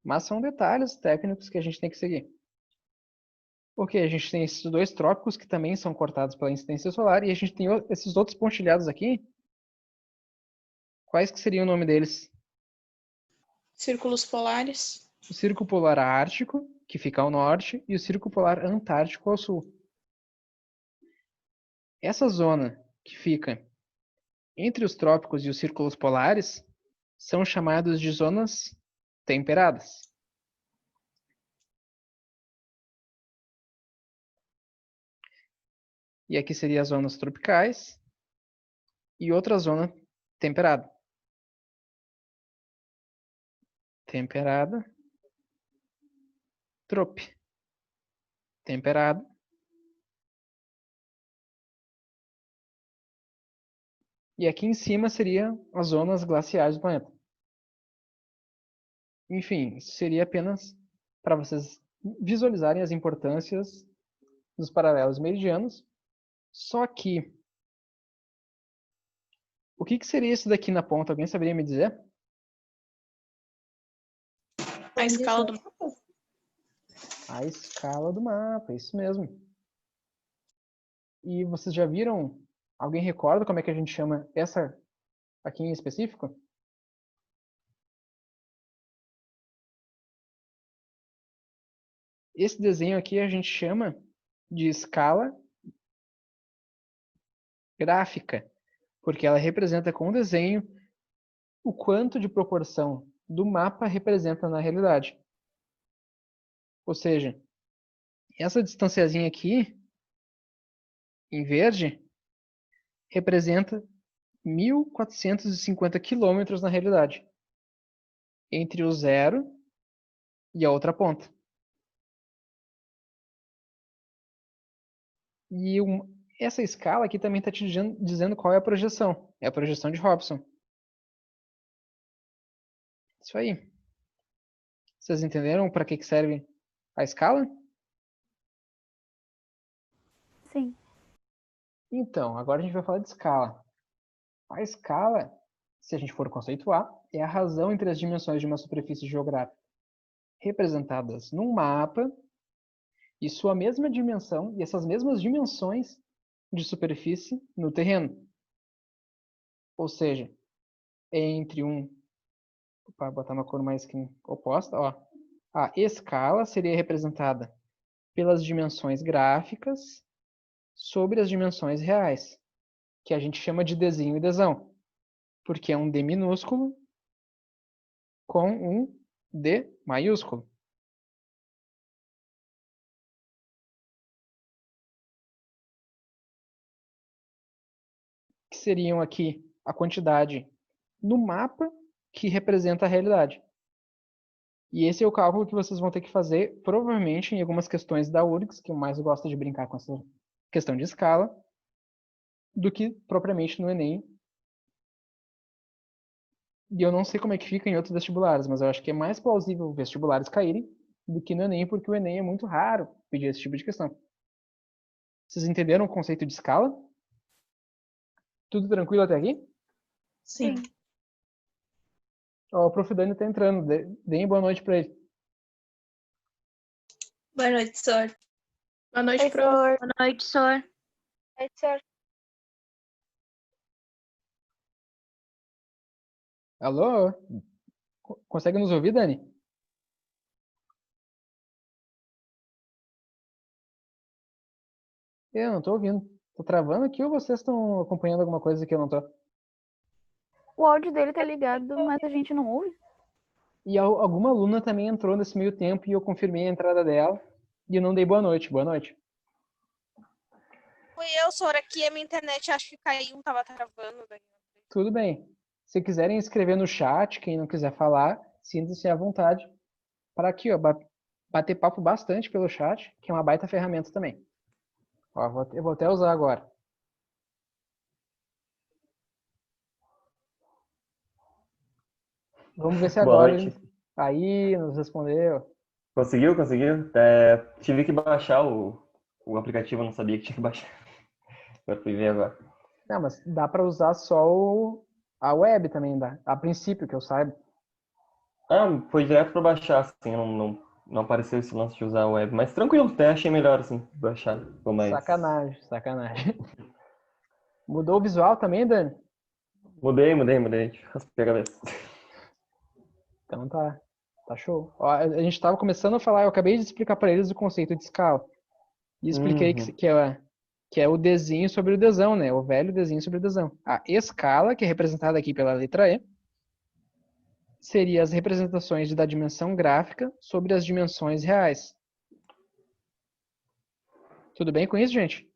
Mas são detalhes técnicos que a gente tem que seguir. Ok, a gente tem esses dois trópicos que também são cortados pela incidência solar e a gente tem esses outros pontilhados aqui. Quais que seriam o nome deles? Círculos polares. O Círculo Polar Ártico, que fica ao norte, e o Círculo Polar Antártico ao sul. Essa zona que fica entre os trópicos e os círculos polares são chamados de zonas temperadas. E aqui seriam as zonas tropicais e outra zona temperada. Temperada, trope. Temperado, E aqui em cima seriam as zonas glaciais do planeta. Enfim, isso seria apenas para vocês visualizarem as importâncias dos paralelos meridianos. Só que, o que seria isso daqui na ponta? Alguém saberia me dizer? A escala do mapa? A escala do mapa, isso mesmo. E vocês já viram? Alguém recorda como é que a gente chama essa aqui em específico? Esse desenho aqui a gente chama de escala gráfica, porque ela representa com o desenho o quanto de proporção do mapa representa na realidade. Ou seja, essa distanciazinha aqui, em verde, representa 1.450 quilômetros na realidade, entre o zero e a outra ponta. E essa escala aqui também está te dizendo qual é a projeção. É a projeção de Robson. Isso aí. Vocês entenderam para que serve a escala? Sim. Então, agora a gente vai falar de escala. A escala, se a gente for conceituar, é a razão entre as dimensões de uma superfície geográfica representadas num mapa e sua mesma dimensão e essas mesmas dimensões de superfície no terreno. Ou seja, é entre para botar uma cor mais oposta, ó, a escala seria representada pelas dimensões gráficas sobre as dimensões reais, que a gente chama de desenho e desão, porque é um D minúsculo com um D maiúsculo. Que seriam aqui a quantidade no mapa que representa a realidade. E esse é o cálculo que vocês vão ter que fazer, provavelmente, em algumas questões da URGS, que eu mais gosto de brincar com essa questão de escala, do que propriamente no Enem. E eu não sei como é que fica em outros vestibulares, mas eu acho que é mais plausível vestibulares caírem do que no Enem, porque o Enem é muito raro pedir esse tipo de questão. Vocês entenderam o conceito de escala? Tudo tranquilo até aqui? Sim. Ó, o Prof. Dani tá entrando. Deem boa noite para ele. Boa noite, Sor. Boa noite, Oi, prof. Sor. Boa noite, Sor. Oi, Sor. Alô? Consegue nos ouvir, Dani? Eu não tô ouvindo. Tô travando aqui ou vocês estão acompanhando alguma coisa que eu não tô? O áudio dele tá ligado, mas a gente não ouve. E alguma aluna também entrou nesse meio tempo e eu confirmei a entrada dela e eu não dei boa noite. Boa noite. Fui eu, Sor, aqui. A minha internet acho que caiu, tava travando. Daí. Tudo bem. Se quiserem escrever no chat, quem não quiser falar, sinta-se à vontade para aqui, ó, bater papo bastante pelo chat, que é uma baita ferramenta também. Ó, eu vou até usar agora. Vamos ver se Boa agora noite. ele aí nos respondeu. Conseguiu? Tive que baixar o aplicativo, eu não sabia que tinha que baixar. Agora fui ver agora. Não, mas dá para usar só a web também, dá. A princípio, que eu saiba. Ah, foi direto pra baixar, assim, não apareceu esse lance de usar a web. Mas tranquilo, até achei melhor, assim, baixar. Ficou mais... Sacanagem. Mudou o visual também, Dani? Mudei. Raspei a cabeça. Então tá show. Ó, a gente estava começando a falar, eu acabei de explicar para eles o conceito de escala. E expliquei Uhum. que é o desenho sobre o desão, né? O velho desenho sobre o desão. A escala, que é representada aqui pela letra E, seria as representações da dimensão gráfica sobre as dimensões reais. Tudo bem com isso, gente?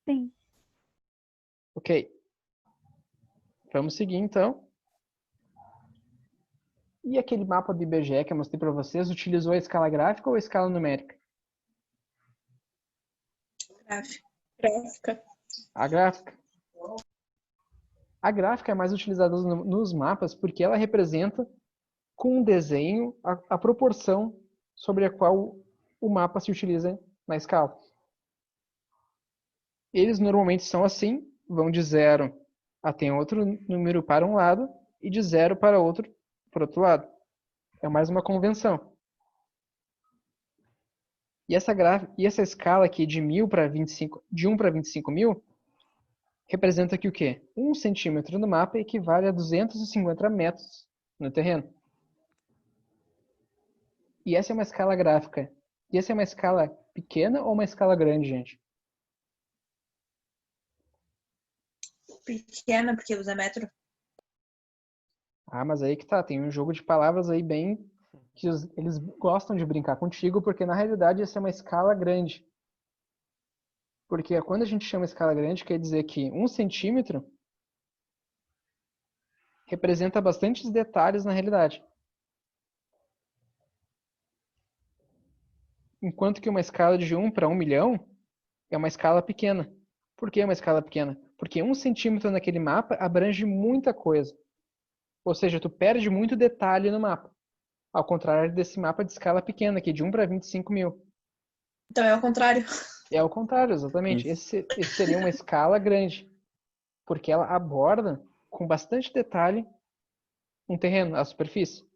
Sim. Ok. Vamos seguir, então. E aquele mapa do IBGE que eu mostrei para vocês, utilizou a escala gráfica ou a escala numérica? Gráfico. Gráfica. A gráfica. A gráfica é mais utilizada nos mapas porque ela representa com um desenho a proporção sobre a qual o mapa se utiliza na escala. Eles normalmente são assim, vão de 0 até outro número para um lado e de 0 para outro lado. É mais uma convenção. E essa escala aqui de 1.000 para 25, de 1 para 25.000 representa que o quê? 1 centímetro no mapa equivale a 250 metros no terreno. E essa é uma escala gráfica. E essa é uma escala pequena ou uma escala grande, gente? Pequena, porque usa metro. Ah, mas aí que tá. Tem um jogo de palavras aí bem... que eles gostam de brincar contigo, porque na realidade essa é uma escala grande. Porque quando a gente chama escala grande, quer dizer que 1 centímetro representa bastantes detalhes na realidade. Enquanto que uma escala de 1 para 1 milhão é uma escala pequena. Por que uma escala pequena? Porque 1 centímetro naquele mapa abrange muita coisa. Ou seja, tu perde muito detalhe no mapa. Ao contrário desse mapa de escala pequena, que é de 1 para 25.000. Então é o contrário. É o contrário, exatamente. Esse seria uma escala grande. Porque ela aborda com bastante detalhe um terreno, a superfície.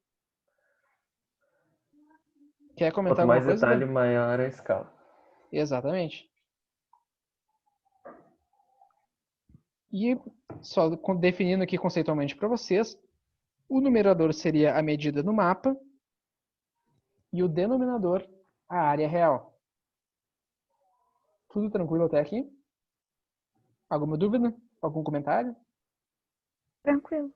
Quer comentar Quanto alguma mais coisa, detalhe, Dan? maior a escala. Exatamente. E só definindo aqui conceitualmente para vocês, o numerador seria a medida no mapa e o denominador a área real. Tudo tranquilo até aqui? Alguma dúvida? Algum comentário? Tranquilo.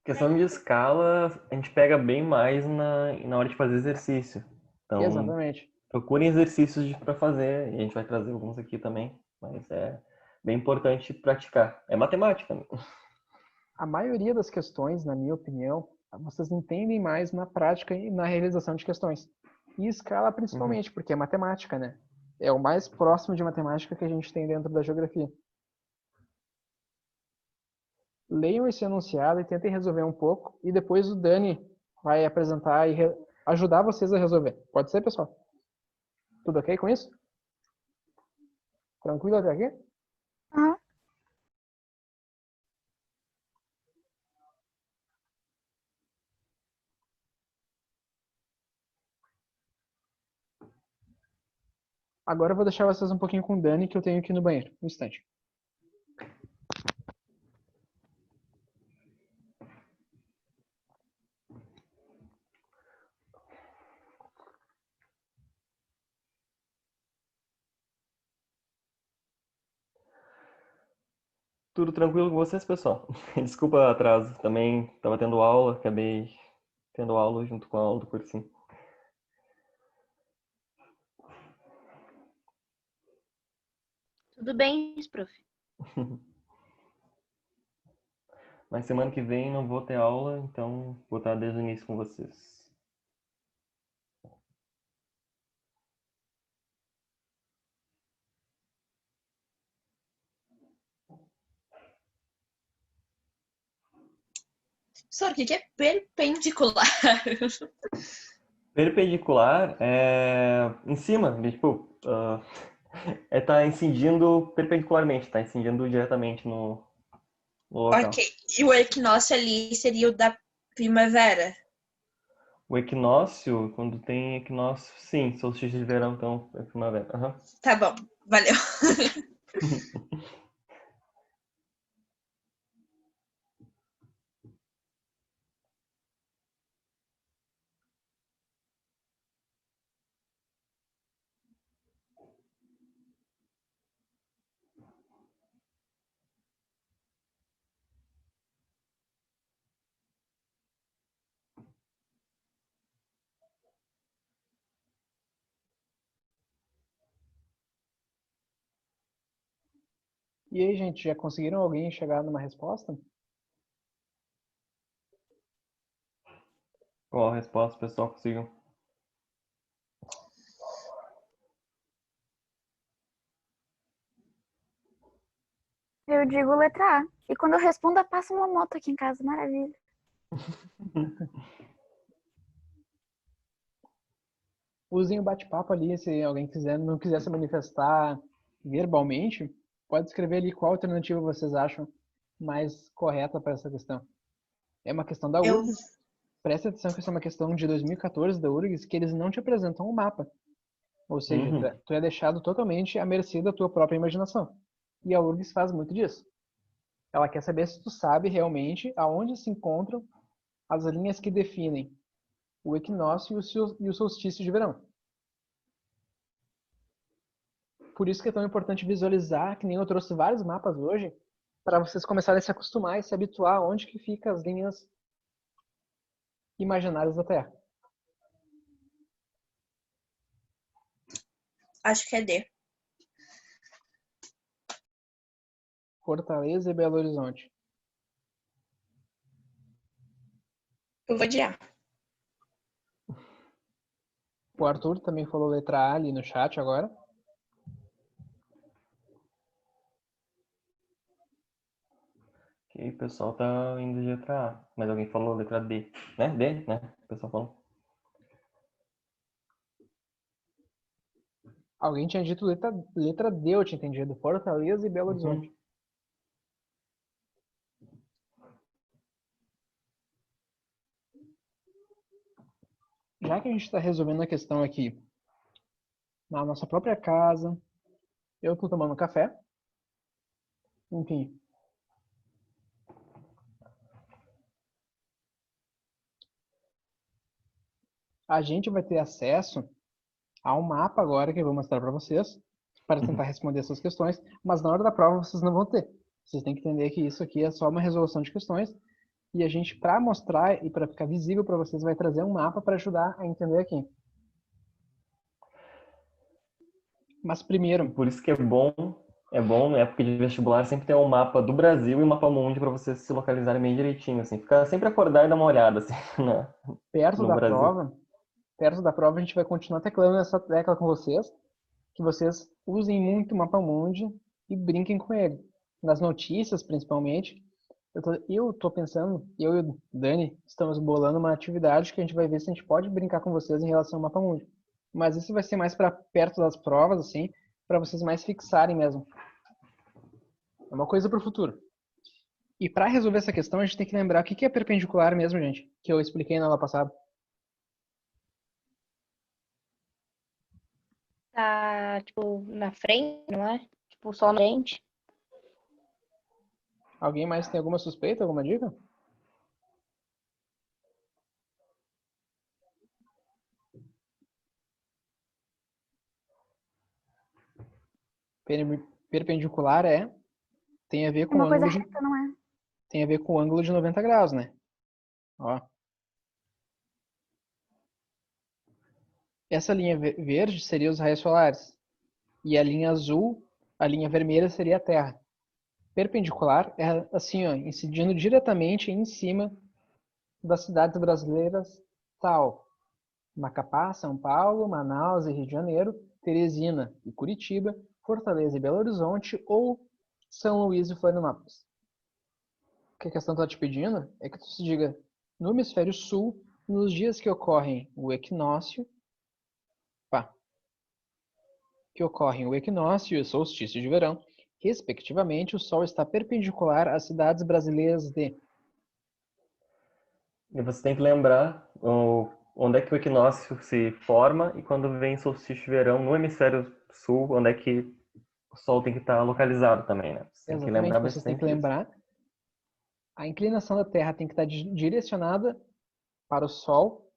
Questão de escala, a gente pega bem mais na hora de fazer exercício. Então, Exatamente. procurem exercícios para fazer, e a gente vai trazer alguns aqui também, mas é bem importante praticar. É matemática, né? A maioria das questões, na minha opinião, vocês entendem mais na prática e na realização de questões. E escala principalmente, porque é matemática, né? É o mais próximo de matemática que a gente tem dentro da geografia. Leiam esse enunciado e tentem resolver um pouco, e depois o Dani vai apresentar e ajudar vocês a resolver. Pode ser, pessoal? Tudo ok com isso? Tranquilo até aqui? Aham. Agora eu vou deixar vocês um pouquinho com o Dani, que eu tenho que ir no banheiro. Um instante. Tudo tranquilo com vocês, pessoal? Desculpa o atraso. Também estava tendo aula, acabei tendo aula junto com a aula do cursinho. Tudo bem, prof. Mas semana que vem não vou ter aula, então vou estar desde o início com vocês. Só o que é perpendicular? Perpendicular é em cima, tipo, é tá incidindo perpendicularmente, tá incidindo diretamente no local. Ok. E o equinócio ali seria o da primavera? O equinócio, quando tem equinócio, sim, solstício de verão, então é primavera. Aham. Tá bom, valeu. E aí, gente, já conseguiram alguém chegar numa resposta? Qual a resposta o pessoal conseguiu? Eu digo letra A. E quando eu respondo, passa uma moto aqui em casa. Maravilha. Usem o bate-papo ali, se alguém não quiser se manifestar verbalmente, pode escrever ali qual alternativa vocês acham mais correta para essa questão. É uma questão da Eu, URGS. Presta atenção que essa é uma questão de 2014 da URGS, que eles não te apresentam um mapa. Ou seja, Uhum. tu é deixado totalmente à mercê da tua própria imaginação. E a URGS faz muito disso. Ela quer saber se tu sabe realmente aonde se encontram as linhas que definem o equinócio e o solstício de verão. Por isso que é tão importante visualizar, que nem eu trouxe vários mapas hoje, para vocês começarem a se acostumar e se habituar onde que ficam as linhas imaginárias da Terra. acho que é D. Fortaleza e Belo Horizonte. Eu vou de A. O Arthur também falou letra A ali no chat agora. Ok, o pessoal tá indo de letra A. Mas alguém falou letra D, né? D, né? O pessoal falou. Alguém tinha dito letra D, eu tinha entendido. Fortaleza e Belo Horizonte. Já que a gente está resolvendo a questão aqui na nossa própria casa, eu estou tomando café. Enfim. A gente vai ter acesso a um mapa agora que eu vou mostrar para vocês, para tentar responder essas questões, mas na hora da prova vocês não vão ter. Vocês têm que entender que isso aqui é só uma resolução de questões, e a gente, para mostrar e para ficar visível para vocês, vai trazer um mapa para ajudar a entender aqui. Mas primeiro, Por isso que é bom na época de vestibular sempre ter um mapa do Brasil e um mapa mundi para vocês se localizarem bem direitinho, assim. Ficar sempre acordar e dar uma olhada, assim, perto no da Brasil. prova, a gente vai continuar teclando essa tecla com vocês, que vocês usem muito o mapa mundi e brinquem com ele. Nas notícias, principalmente, eu tô pensando, eu e o Dani estamos bolando uma atividade que a gente vai ver se a gente pode brincar com vocês em relação ao mapa mundi. Mas isso vai ser mais para perto das provas, assim, para vocês mais fixarem mesmo. É uma coisa para o futuro. E para resolver essa questão, a gente tem que lembrar o que é perpendicular mesmo, gente, que eu expliquei na aula passada. Tá, tipo, na frente, não é? Tipo, só na frente. Alguém mais tem alguma suspeita, alguma dica? Perpendicular tem a ver com Uma coisa ângulo de, reta, não é? tem a ver com o ângulo de 90 graus, né? Ó. Essa linha verde seria os raios solares. E a linha azul, a linha vermelha seria a Terra. Perpendicular é assim, ó, incidindo diretamente em cima das cidades brasileiras tal: Macapá, São Paulo, Manaus e Rio de Janeiro, Teresina e Curitiba, Fortaleza e Belo Horizonte ou São Luís e Florianópolis. O que a questão está te pedindo é que tu se diga no hemisfério sul, nos dias que ocorrem o equinócio, e o solstício de verão, respectivamente, o Sol está perpendicular às cidades brasileiras de... E você tem que lembrar onde é que o equinócio se forma e quando vem solstício de verão no hemisfério sul, onde é que o Sol tem que estar localizado também, né? Você tem que Exatamente, lembrar vocês têm que bastante disso. lembrar. A inclinação da Terra tem que estar direcionada para o Sol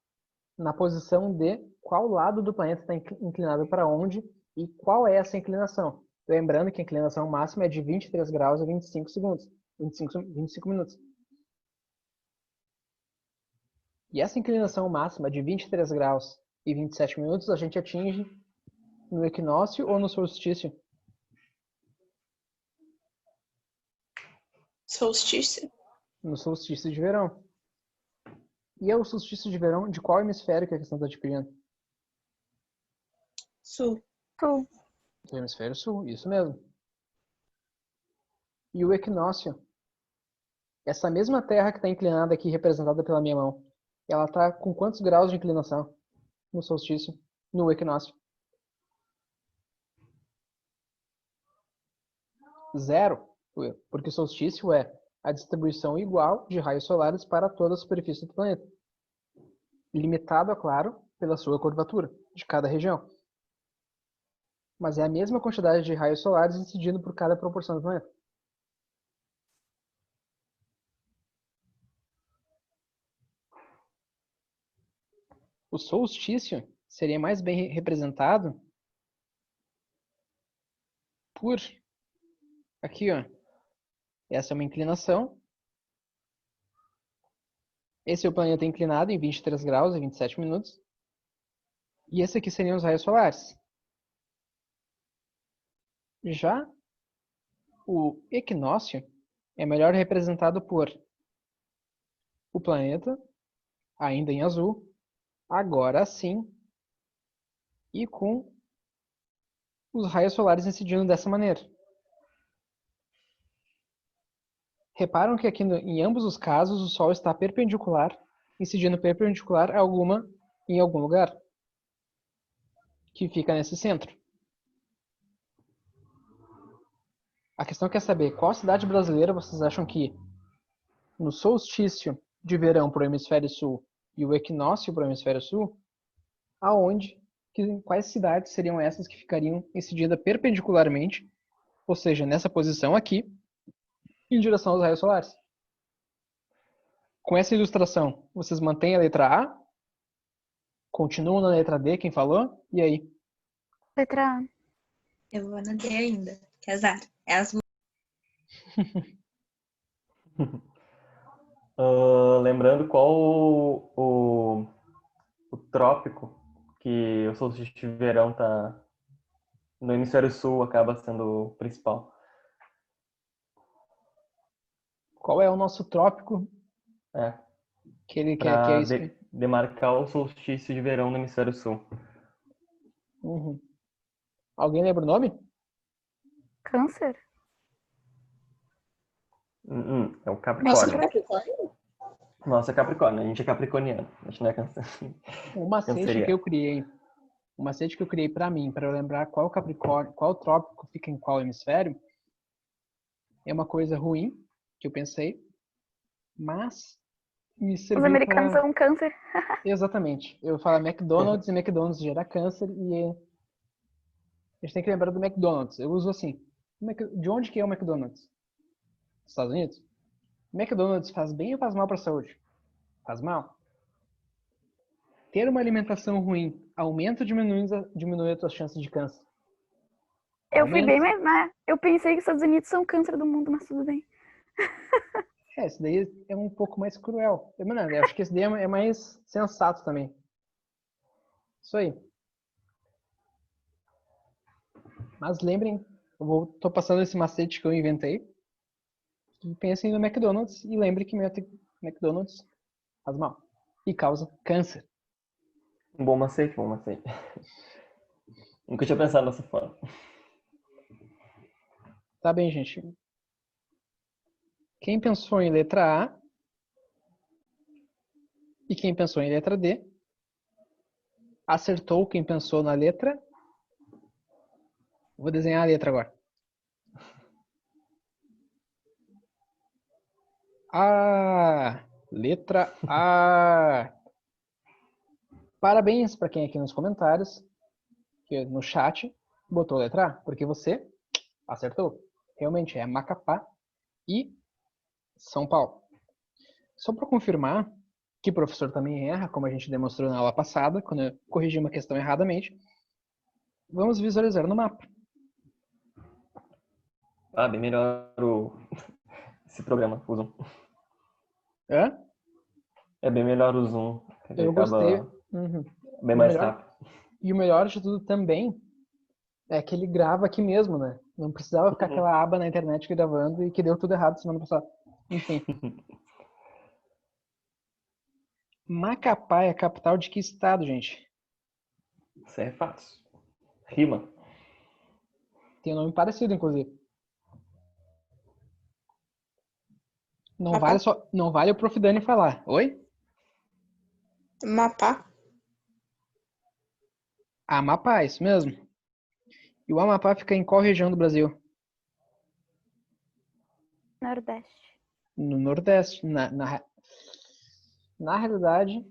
na posição de qual lado do planeta está inclinado para onde e qual é essa inclinação. Lembrando que a inclinação máxima é de 23 graus e 25 segundos, 25 minutos. E essa inclinação máxima de 23 graus e 27 minutos a gente atinge no equinócio ou no solstício? Solstício. No solstício de verão. E é o solstício de verão de qual hemisfério que a questão está te pedindo? Sul. Sul. Do hemisfério sul, isso mesmo. E o equinócio, essa mesma Terra que está inclinada aqui, representada pela minha mão, ela está com quantos graus de inclinação no solstício, no equinócio? 0, porque o solstício é a distribuição igual de raios solares para toda a superfície do planeta. Limitado, é claro, pela sua curvatura de cada região. Mas é a mesma quantidade de raios solares incidindo por cada proporção do planeta. O solstício seria mais bem representado por aqui, ó. Essa é uma inclinação. Esse é o planeta inclinado em 23 graus e 27 minutos. E esse aqui seriam os raios solares. Já o equinócio é melhor representado por o planeta, ainda em azul, agora sim, e com os raios solares incidindo dessa maneira. Reparam que aqui em ambos os casos o Sol está perpendicular, incidindo perpendicular em algum lugar, que fica nesse centro. A questão quer saber qual cidade brasileira vocês acham que no solstício de verão para o hemisfério sul e o equinócio para o hemisfério sul, quais cidades seriam essas que ficariam incididas perpendicularmente, ou seja, nessa posição aqui, em direção aos raios solares? Com essa ilustração, vocês mantêm a letra A? Continuam na letra D, quem falou? E aí? Letra A. Eu vou na D ainda. Que azar. É as Lembrando qual o trópico que o solstício de verão tá no hemisfério sul acaba sendo o principal. Qual é o nosso trópico É, que ele quer? Que é para isso? demarcar o solstício de verão no hemisfério sul. Uhum. Alguém lembra o nome? Câncer? É o Nossa, Capricórnio. Capricórnio? Nossa, é Capricórnio. A gente é capricorniano. A gente não é câncer. O macete que eu criei. O macete que eu criei para mim, para eu lembrar qual Capricórnio, qual trópico fica em qual hemisfério, é uma coisa ruim que eu pensei, mas me Os serviu americanos para... são câncer. Exatamente. Eu falo McDonald's e McDonald's gera câncer e a gente tem que lembrar do McDonald's. Eu uso assim. De onde que é o McDonald's? Estados Unidos? McDonald's faz bem ou faz mal para a saúde? Faz mal. Ter uma alimentação ruim aumenta ou diminui as tuas chances de câncer? Eu fui bem, Aumenta. mas eu pensei que os Estados Unidos são o câncer do mundo, mas tudo bem. Esse daí é um pouco mais cruel. Eu acho que esse daí é mais sensato também. Isso aí. Mas lembrem, tô passando esse macete que eu inventei. E pensem no McDonald's e lembre que McDonald's faz mal e causa câncer. Um bom macete, bom macete. Nunca tinha pensado dessa forma. Tá bem, gente. Quem pensou em letra A e quem pensou em letra D, acertou quem pensou na letra. Vou desenhar a letra agora. A. Letra A. Parabéns para quem aqui nos comentários, no chat, botou a letra A, porque você acertou. Realmente é Macapá e São Paulo. Só para confirmar que o professor também erra, como a gente demonstrou na aula passada, quando eu corrigi uma questão erradamente, vamos visualizar no mapa. Ah, bem melhor esse programa, o Zoom. Hã? É bem melhor o Zoom. Eu gostei. Uhum. Bem mais rápido. E o melhor de tudo também é que ele grava aqui mesmo, né? Não precisava ficar aquela aba na internet gravando e que deu tudo errado semana passada. Enfim. Macapá é a capital de que estado, gente? Isso é fácil. Rima. Tem um nome parecido, inclusive. Não Mapa. vale só, não vale o Prof. Dani falar. Oi? Amapá. Amapá, isso mesmo. E o Amapá fica em qual região do Brasil? Nordeste. No Nordeste. Na realidade,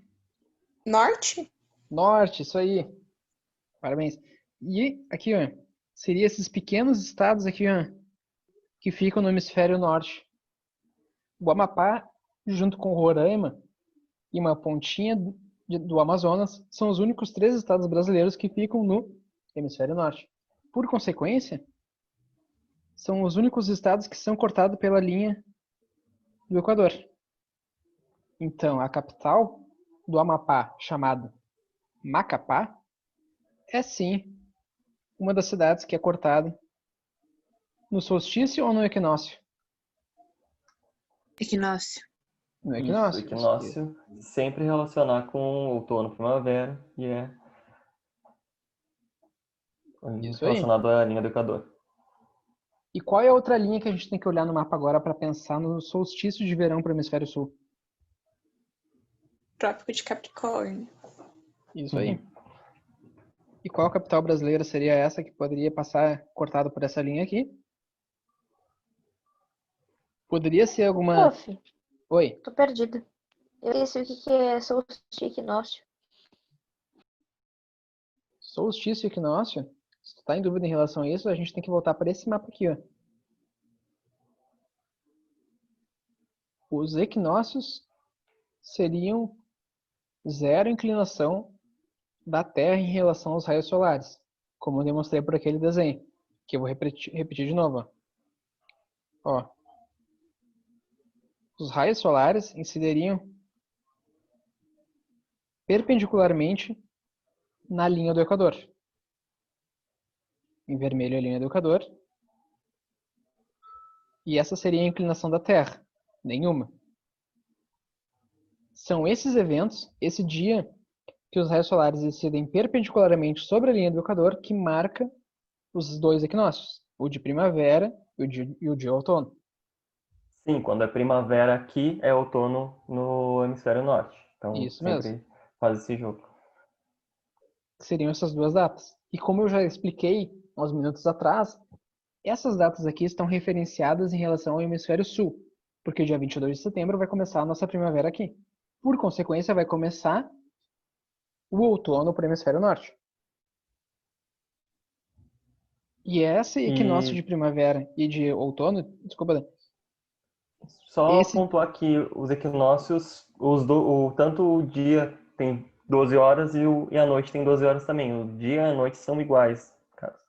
Norte? Norte, isso aí. Parabéns. E aqui, ó, seria esses pequenos estados aqui, ó, que ficam no hemisfério norte. O Amapá, junto com Roraima e uma pontinha do Amazonas, são os únicos 3 estados brasileiros que ficam no hemisfério norte. Por consequência, são os únicos estados que são cortados pela linha do Equador. Então, a capital do Amapá, chamada Macapá, é sim uma das cidades que é cortada no solstício ou no equinócio? Equinócio. No Isso, equinócio. equinócio sempre relacionar com outono, primavera, e é Isso aí. relacionado à linha do Equador. E qual é a outra linha que a gente tem que olhar no mapa agora para pensar no solstício de verão para o hemisfério sul? Trópico de Capricórnio. Isso aí. E qual capital brasileira seria essa que poderia passar cortado por essa linha aqui? Poderia ser alguma... Prof, Oi. tô perdida. Eu esqueci o que é solstício e equinócio. Solstício e equinócio? Se tu tá em dúvida em relação a isso, a gente tem que voltar para esse mapa aqui, ó. Os equinócios seriam 0 inclinação da Terra em relação aos raios solares, como eu demonstrei por aquele desenho, que eu vou repetir de novo. Ó. Os raios solares incidiriam perpendicularmente na linha do Equador. Em vermelho a linha do Equador. E essa seria a inclinação da Terra. Nenhuma. São esses eventos, esse dia, que os raios solares incidem perpendicularmente sobre a linha do Equador, que marca os 2 equinócios, o de primavera e o de outono. Sim, quando é primavera aqui, é outono no hemisfério norte. Então, Isso sempre mesmo. faz esse jogo. Seriam essas 2 datas. E como eu já expliquei uns minutos atrás, essas datas aqui estão referenciadas em relação ao hemisfério sul, porque dia 22 de setembro vai começar a nossa primavera aqui. Por consequência, vai começar o outono para o hemisfério norte. E esse equinócio de primavera e de outono, desculpa, Dan, Só pontuar que os equinócios, tanto o dia tem 12 horas e a noite tem 12 horas também. O dia e a noite são iguais, cara.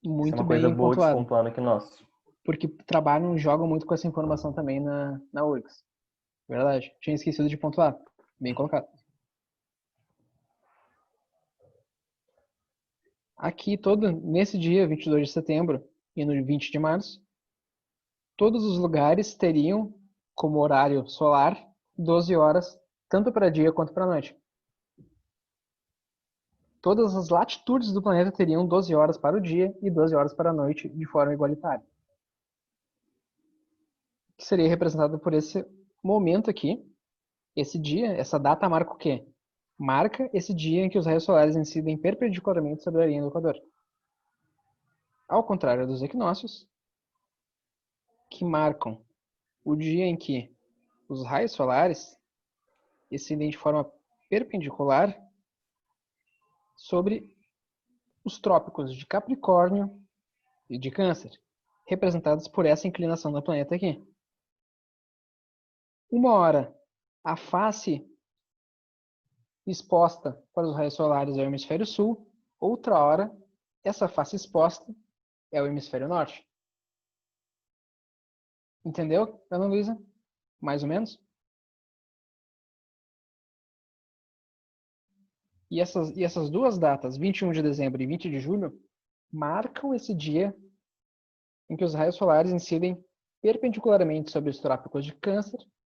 Isso é muito uma coisa bem boa de se pontuado, pontuar no equinócio. porque trabalham e jogam muito com essa informação também na URGS. Verdade, tinha esquecido de pontuar. Bem colocado. Aqui, nesse dia, 22 de setembro e no 20 de março, todos os lugares teriam como horário solar 12 horas, tanto para dia quanto para noite. Todas as latitudes do planeta teriam 12 horas para o dia e 12 horas para a noite de forma igualitária. Que seria representado por esse momento aqui. Esse dia, essa data marca o quê? Marca esse dia em que os raios solares incidem perpendicularmente sobre a linha do Equador. Ao contrário dos equinócios, que marcam o dia em que os raios solares incidem de forma perpendicular sobre os trópicos de Capricórnio e de Câncer, representados por essa inclinação do planeta aqui. Uma hora, a face exposta para os raios solares é o hemisfério sul, outra hora, essa face exposta é o hemisfério norte. Entendeu, Ana Luísa? Mais ou menos? E essas 2 datas, 21 de dezembro e 20 de julho, marcam esse dia em que os raios solares incidem perpendicularmente sobre os trópicos de Câncer